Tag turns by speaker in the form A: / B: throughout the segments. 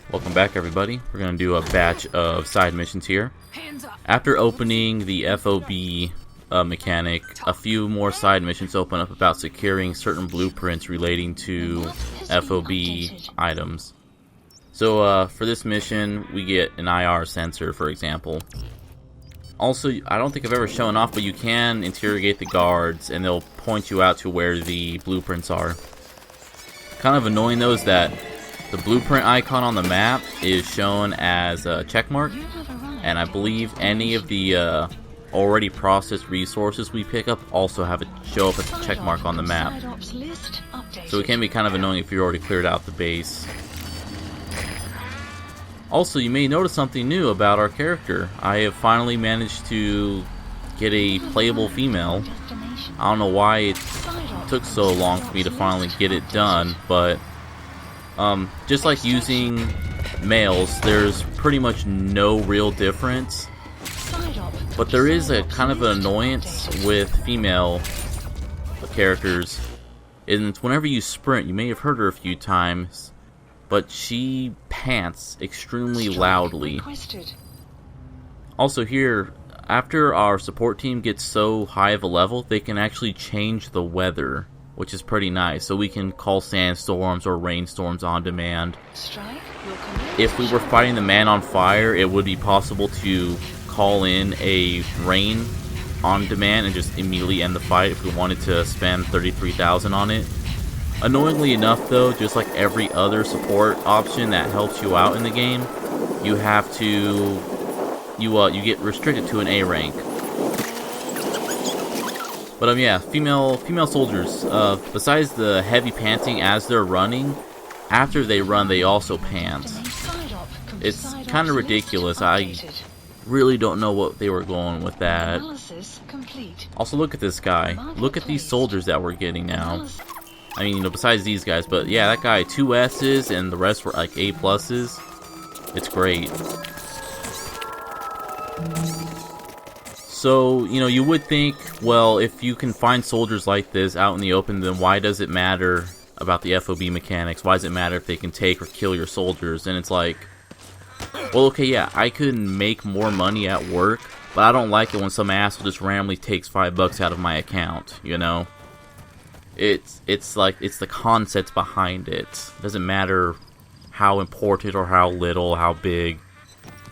A: Welcome back, everybody. We're going to do a batch of side missions here. After opening the FOB mechanic, a few more side missions open up about securing certain blueprints relating to FOB items. So for this mission, we get an IR sensor, for example. Also, I don't think I've ever shown off, but you can interrogate the guards and they'll point you out to where the blueprints are. Kind of annoying though is that the blueprint icon on the map is shown as a checkmark, and I believe any of the already processed resources we pick up also have it show up as a checkmark on the map. So it can be kind of annoying if you already cleared out the base. Also, you may notice something new about our character. I have finally managed to get a playable female. I don't know why it took so long for me to finally get it done, but just like using males, there's pretty much no real difference. But there is a kind of an annoyance with female characters. And whenever you sprint, you may have heard her a few times, but she pants extremely loudly. Also here, after our support team gets so high of a level, they can actually change the weather, which is pretty nice. So we can call sandstorms or rainstorms on demand. If we were fighting the man on fire, it would be possible to call in a rain on demand and just immediately end the fight if we wanted to spend 33,000 on it. Annoyingly enough though, just like every other support option that helps you out in the game, you have to you get restricted to an A rank. But yeah, female soldiers, besides the heavy panting as they're running, after they run they also pant. It's kind of ridiculous. I really don't know what they were going with that. Also, look at this guy. Look at these soldiers that we're getting now. I mean, besides these guys, but yeah, that guy, 2 S's and the rest were like A pluses. It's great. So, you would think, well, if you can find soldiers like this out in the open, then why does it matter about the FOB mechanics? Why does it matter if they can take or kill your soldiers? And it's like, well, okay, yeah, I could make more money at work, but I don't like it when some asshole just randomly takes $5 out of my account, It's like, it's the concepts behind it. It doesn't matter how important or how little, how big.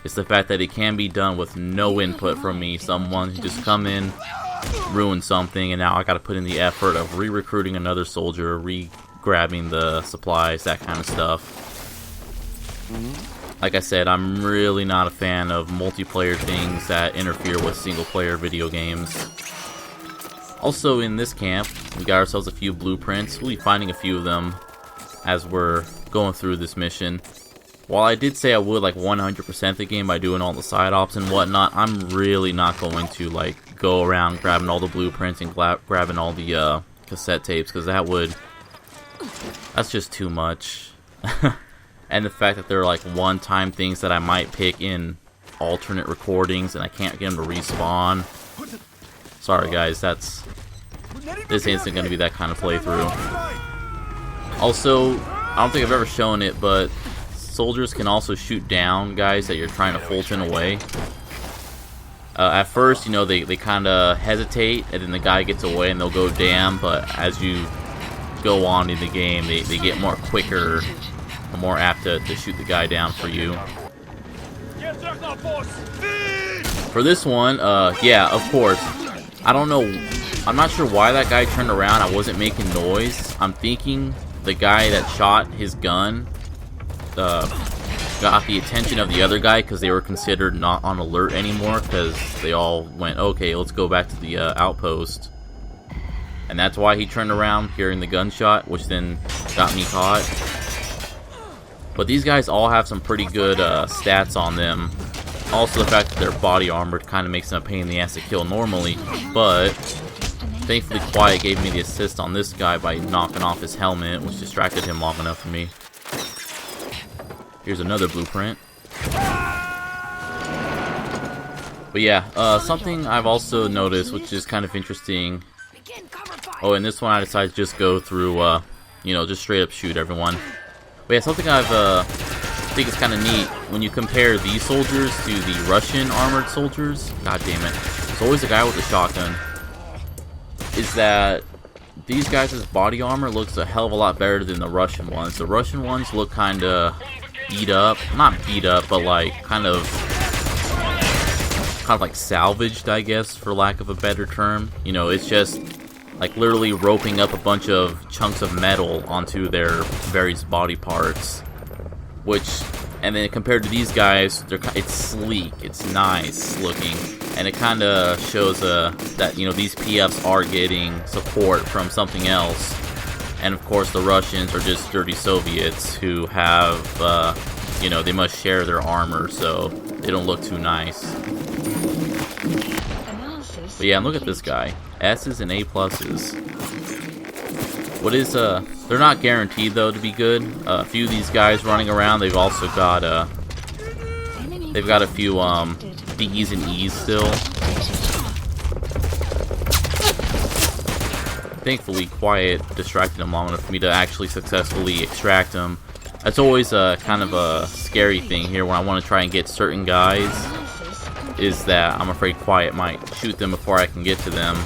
A: It's the fact that it can be done with no input from me. Someone who just come in, ruin something, and now I gotta put in the effort of re-recruiting another soldier, re-grabbing the supplies, that kind of stuff. Like I said, I'm really not a fan of multiplayer things that interfere with single-player video games. Also, in this camp, we got ourselves a few blueprints. We'll be finding a few of them as we're going through this mission. While I did say I would 100% the game by doing all the side ops and whatnot, I'm really not going to go around grabbing all the blueprints and grabbing all the cassette tapes, because that's just too much. And the fact that they're one-time things that I might pick in alternate recordings and I can't get them to respawn. Sorry guys, this isn't going to be that kind of playthrough. Also, I don't think I've ever shown it, but soldiers can also shoot down guys that you're trying to Fulton away. At first, they kind of hesitate, and then the guy gets away and they'll go damn, but as you go on in the game, they get more quicker, and more apt to shoot the guy down for you. For this one, yeah, of course. I don't know, I'm not sure why that guy turned around. I wasn't making noise. I'm thinking the guy that shot his gun got the attention of the other guy because they were considered not on alert anymore, because they all went, okay, let's go back to the outpost. And that's why he turned around hearing the gunshot, which then got me caught. But these guys all have some pretty good stats on them. Also, the fact that they're body armored kind of makes them a pain in the ass to kill normally, but thankfully Quiet gave me the assist on this guy by knocking off his helmet, which distracted him long enough for me. Here's another blueprint. But yeah, something I've also noticed, which is kind of interesting. Oh, and this one I decided to just go through, just straight up shoot everyone. But yeah, something I've think it's kind of neat when you compare these soldiers to the Russian armored soldiers. God damn it. It's always the guy with the shotgun. Is that these guys' body armor looks a hell of a lot better than the Russian ones. The Russian ones look kind of beat up. Not beat up, but like kind of like salvaged, I guess, for lack of a better term. You know, it's just like literally roping up a bunch of chunks of metal onto their various body parts. Which, and then compared to these guys, it's sleek, it's nice looking, and it kind of shows that, you know, these PFs are getting support from something else. And of course the Russians are just dirty Soviets who have, you know, they must share their armor, so they don't look too nice. But yeah, and look at this guy. S's and A pluses. What is, they're not guaranteed though to be good. A few of these guys running around, they've also got, they've got a few, D's and E's still. Thankfully, Quiet distracted him long enough for me to actually successfully extract him. That's always a kind of a scary thing here when I want to try and get certain guys, is that I'm afraid Quiet might shoot them before I can get to them.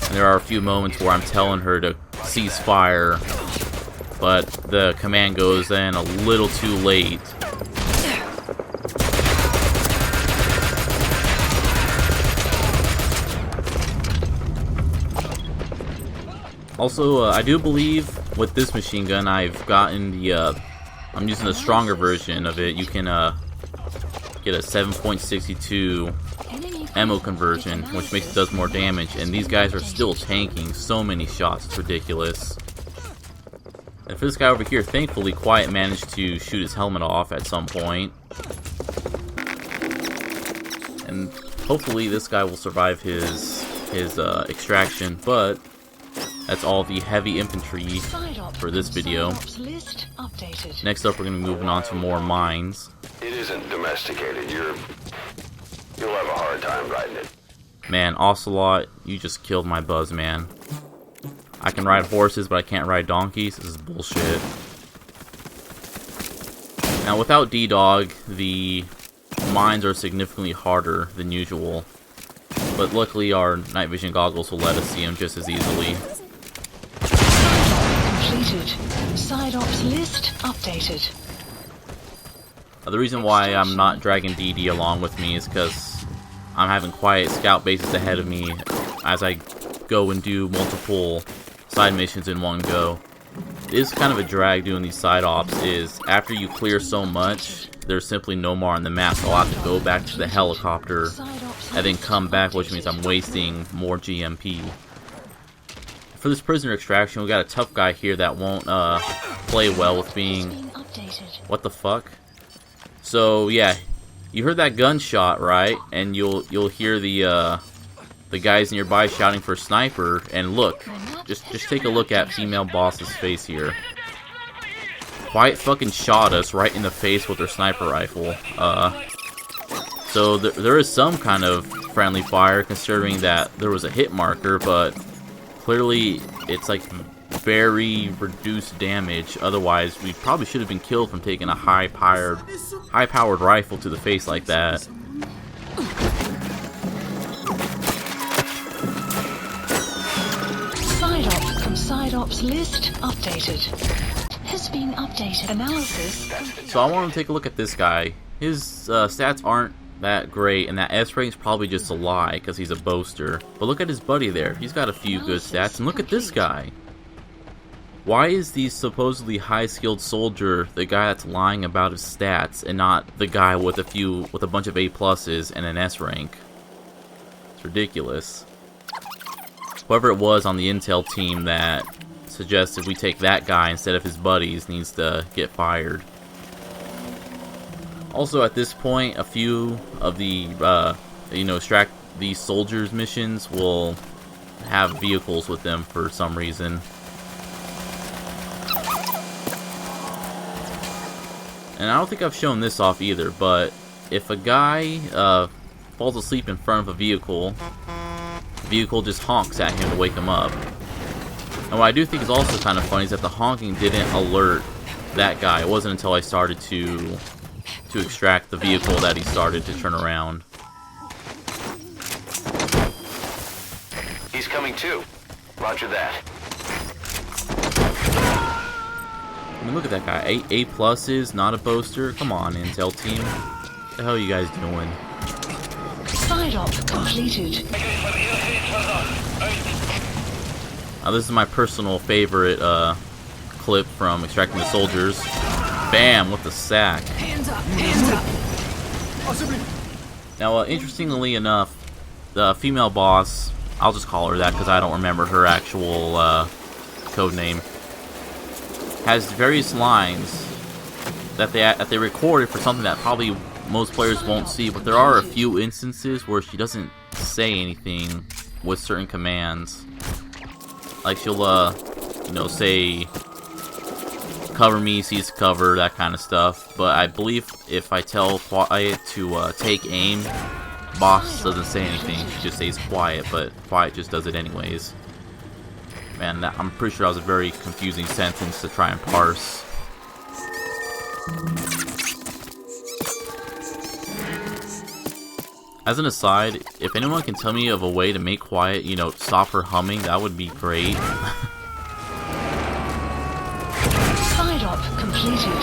A: And there are a few moments where I'm telling her to cease fire, but the command goes in a little too late. Also, I do believe with this machine gun I've gotten the, I'm using a stronger version of it. You can get a 7.62 ammo conversion, which makes it does more damage, and these guys are still tanking so many shots, it's ridiculous. And for this guy over here, thankfully Quiet managed to shoot his helmet off at some point. And hopefully this guy will survive his extraction, but that's all the heavy infantry for this video. Next up, we're going to be moving on to more mines.
B: It isn't domesticated. You'll have a hard time riding it.
A: Man, Ocelot, you just killed my buzz, man. I can ride horses, but I can't ride donkeys. This is bullshit. Now, without D-Dog, the mines are significantly harder than usual. But luckily, our night vision goggles will let us see them just as easily.
C: Completed. Side ops list updated.
A: The reason why I'm not dragging DD along with me is because I'm having Quiet scout bases ahead of me as I go and do multiple side missions in one go. It is kind of a drag doing these side ops, is after you clear so much, there's simply no more on the map, so I'll have to go back to the helicopter and then come back, which means I'm wasting more GMP. For this prisoner extraction, we got a tough guy here that won't play well with being... What the fuck? So yeah, you heard that gunshot, right? And you'll hear the guys nearby shouting for sniper. And look, just take a look at female boss's face here. Quiet fucking shot us right in the face with her sniper rifle. So there is some kind of friendly fire, considering that there was a hit marker, but clearly it's like very reduced damage. Otherwise, we probably should have been killed from taking a high-powered rifle to the face like that.
C: Side ops list updated. Has been updated. Analysis.
A: So I want to take a look at this guy. His stats aren't that great, and that S rank's probably just a lie because he's a boaster. But look at his buddy there. He's got a few good stats, and look at this guy. Why is the supposedly high-skilled soldier the guy that's lying about his stats, and not the guy with a bunch of A pluses and an S rank? It's ridiculous. Whoever it was on the intel team that suggested we take that guy instead of his buddies needs to get fired. Also, at this point, a few of the extract these soldiers missions will have vehicles with them for some reason. And I don't think I've shown this off either, but if a guy falls asleep in front of a vehicle, the vehicle just honks at him to wake him up. And what I do think is also kind of funny is that the honking didn't alert that guy. It wasn't until I started to extract the vehicle that he started to turn around.
B: He's coming too. Roger that.
A: I mean, look at that guy. A pluses, not a boaster. Come on, Intel team. What the hell are you guys doing?
C: Side op completed.
A: Now, this is my personal favorite clip from extracting the soldiers. Bam, with the sack.
C: Hands up, hands up.
A: Now, interestingly enough, the female boss, I'll just call her that because I don't remember her actual code name, has various lines that they recorded for something that probably most players won't see, but there are a few instances where she doesn't say anything with certain commands. Like she'll, you know, say, cover me, cease cover, that kind of stuff. But I believe if I tell Quiet to take aim, boss doesn't say anything. She just stays quiet, but Quiet just does it anyways. Man, I'm pretty sure that was a very confusing sentence to try and parse. As an aside, if anyone can tell me of a way to make Quiet, you know, stop her humming, that would be great.
C: Side op completed.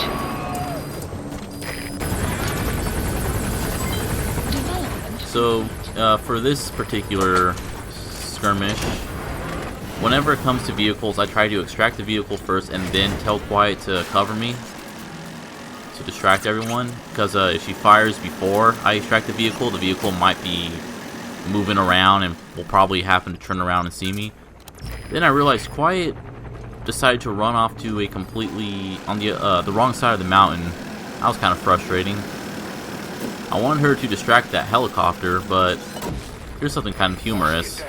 C: Development.
A: So, for this particular skirmish, whenever it comes to vehicles, I try to extract the vehicle first and then tell Quiet to cover me to distract everyone, because if she fires before I extract the vehicle might be moving around and will probably happen to turn around and see me. Then I realized Quiet decided to run off to a completely on the wrong side of the mountain. That was kind of frustrating. I wanted her to distract that helicopter, but here's something kind of humorous.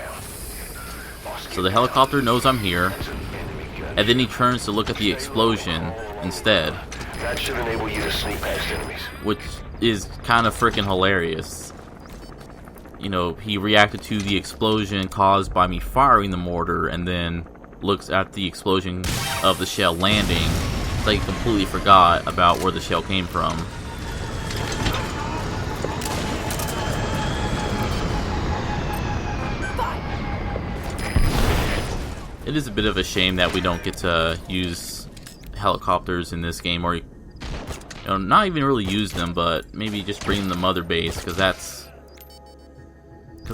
A: So the helicopter knows I'm here, and then he turns to look at the explosion instead.
B: That should enable you to sneak past enemies.
A: Which is kind of freaking hilarious. You know, he reacted to the explosion caused by me firing the mortar and then looks at the explosion of the shell landing. It's like he completely forgot about where the shell came from. It is a bit of a shame that we don't get to use helicopters in this game, or you know, not even really use them, but maybe just bring them to Mother Base, because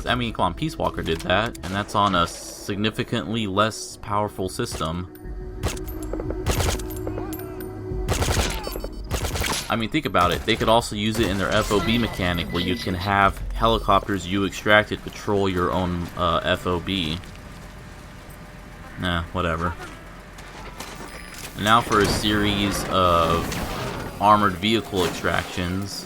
A: I mean, come on, Peace Walker did that, and that's on a significantly less powerful system. I mean, think about it. They could also use it in their FOB mechanic, where you can have helicopters you extracted patrol your own FOB. Nah, whatever. Now for a series of armored vehicle extractions.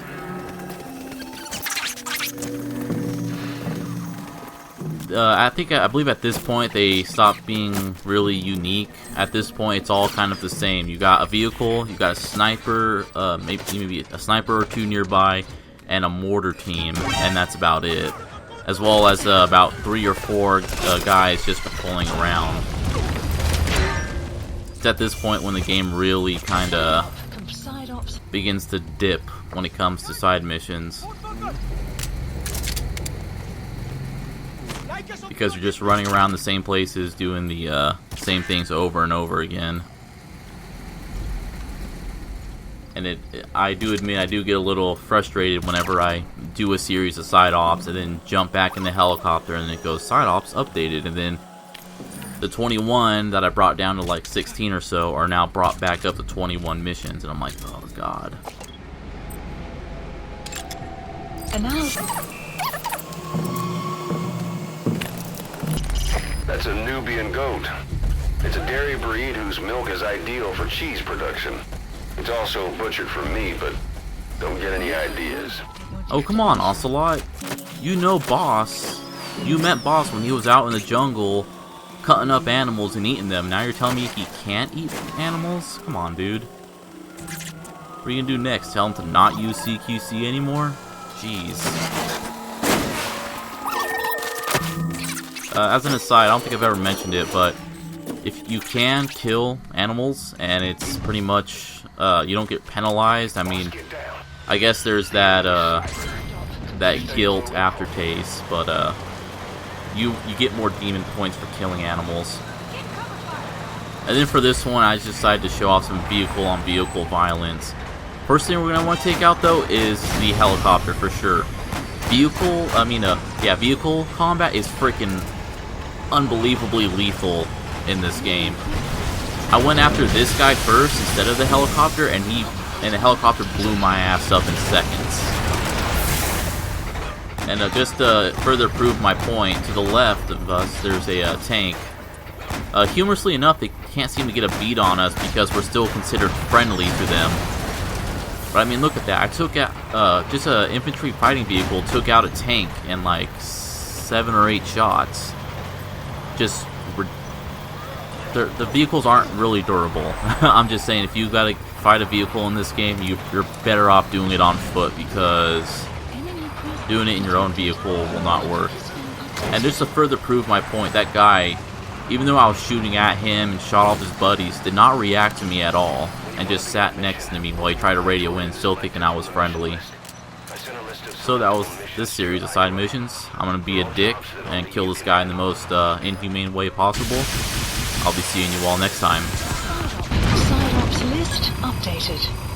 A: I believe at this point they stopped being really unique. At this point, it's all kind of the same. You got a vehicle, you got a sniper, maybe a sniper or two nearby, and a mortar team, and that's about it. As well as about 3 or 4 guys just patrolling around. It's at this point when the game really kind of begins to dip when it comes to side missions. Because you're just running around the same places doing the same things over and over again. And I do admit I do get a little frustrated whenever I do a series of side ops and then jump back in the helicopter and it goes side ops updated, and then the 21 that I brought down to like 16 or so are now brought back up to 21 missions, and I'm like, oh god.
C: And now
B: That's a Nubian goat. It's a dairy breed whose milk is ideal for cheese production. It's also butchered for meat, but don't get any ideas.
A: Oh, come on, Ocelot. You know Boss. You met Boss when he was out in the jungle cutting up animals and eating them. Now you're telling me he can't eat animals? Come on, dude. What are you gonna do next? Tell him to not use CQC anymore? Jeez. As an aside, I don't think I've ever mentioned it, but if you can kill animals and it's pretty much you don't get penalized. I mean, I guess there's that that guilt aftertaste, but you get more demon points for killing animals. And then for this one, I just decided to show off some vehicle-on-vehicle violence. First thing we're gonna want to take out though is the helicopter for sure. Vehicle combat is freaking unbelievably lethal in this game. I went after this guy first instead of the helicopter, and the helicopter blew my ass up in seconds. And just to further prove my point, to the left of us there's a tank. Humorously enough, they can't seem to get a beat on us because we're still considered friendly to them. But I mean, look at that. I took out just an infantry fighting vehicle, took out a tank in like 7 or 8 shots. Just the vehicles aren't really durable. I'm just saying, if you gotta fight a vehicle in this game, you're better off doing it on foot, because doing it in your own vehicle will not work. And just to further prove my point, that guy, even though I was shooting at him and shot off his buddies, did not react to me at all, and just sat next to me while he tried to radio in, still thinking I was friendly. So that was this series of side missions. I'm gonna be a dick and kill this guy in the most inhumane way possible. I'll be seeing you all next time.
C: Side ops list updated.